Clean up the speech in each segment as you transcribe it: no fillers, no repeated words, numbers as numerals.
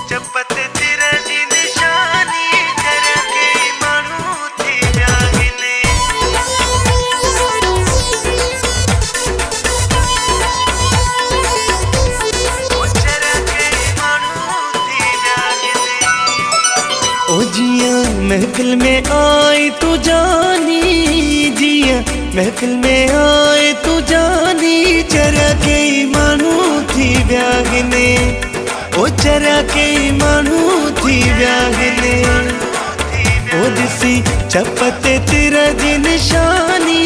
चपत तेरा जी निशानी जरा के मानू थी व्यागने जरा के मानू थी व्यागने। ओ जिया महफिल में आए तू जानी, जिया महफिल में आए तू जानी, जरा के मानू थी व्यागने। ओ जरा के मानू थी व्यागने। ओ दिसी चपत तेरा जी निशानी,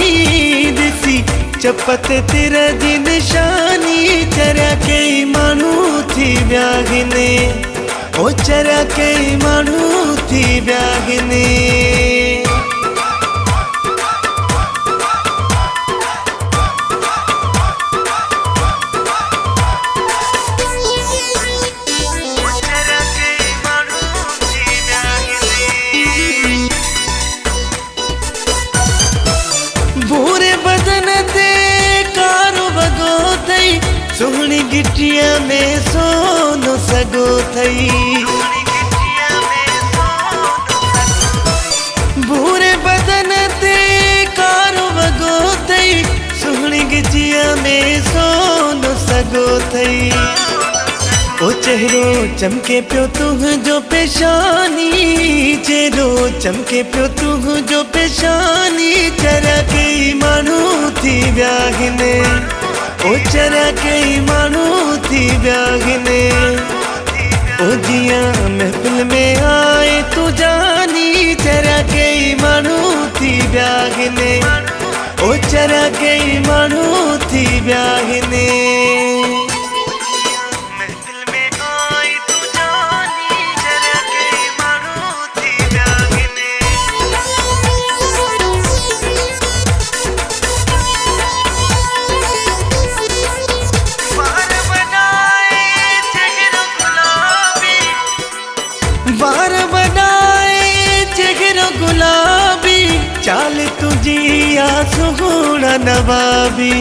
दिसी चपत तेरा जी निशानी, जरा के मानू थी व्यागने। ओ जरा के मानू थी व्यागने। सोहनी गिट्टिया में सोनो सगो थई, भूरे बदन ते कारो वगो थई, सोहनी गिट्टिया में सोनो सगो थई। ओ चेहरो चमके प्यो तुह जो पेशानी, चेहरो चमके प्यो तुह जो पेशानी, जरा के मानू थी व्यागने। ओ जरा के मानू थी व्यागने। ओ जिया महफिल में आए तू जानी, जरा के मानू थी व्यागने। ओ जरा के मानू थी व्यागने। बार बनाए चेहरा गुलाबी, चाल तुझी आ सुगुना नवाबी,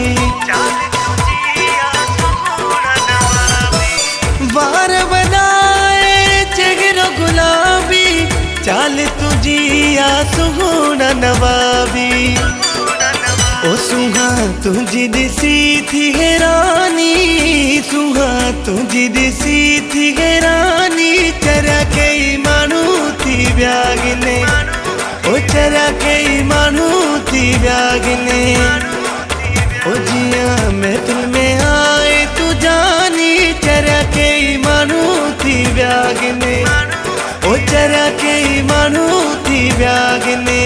बार बनाए चेहरा गुलाबी, चाल तुझी आ सुगुना नवाबी। ओ सुहा तुझी दिसी थी हैरानी, सुहा तुझी दिसी थी हैरानी, जरा के मानू थी व्यागने। ओ जरा के मानू थी व्यागने। ओ जिया महफिल में आए तू जानी, जरा के मानू थी व्यागने। ओ जरा के मानू थी व्यागने।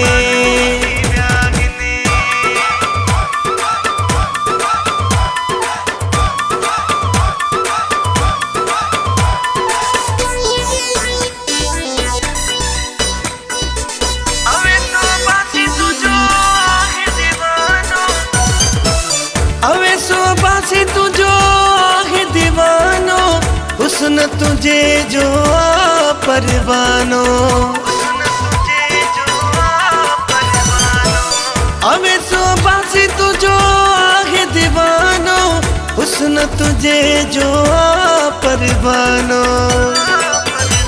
हुस्न तुझे जो परवानो, अवे सो बासी तुझो आगे दीवानो, हुस्न तुझे जो परवानो।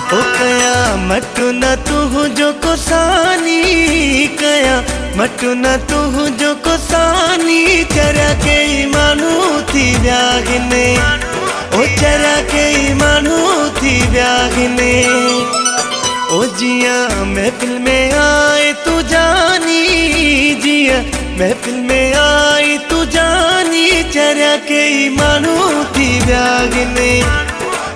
ओ कया मटू न तू जो कोसानी, कया मटू न तू जो कोसानी, जरा के मानू थी व्यागने। ओ जरा के मानू थी व्यागने। ओ जिया महफिल में आए तू जानी, जिया महफिल में आए तू जानी, जरा के मानू थी व्यागने।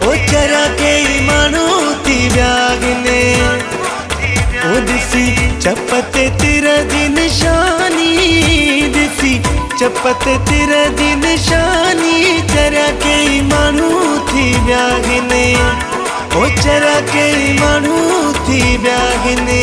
ओ जरा के मानू थी व्यागने। ओ दिसी चपत तेरा जी निशानी, दिसी चपत तेरा जी निशानी, जरा के मानू थी व्यागने। ओ जरा के मानू थी व्यागने।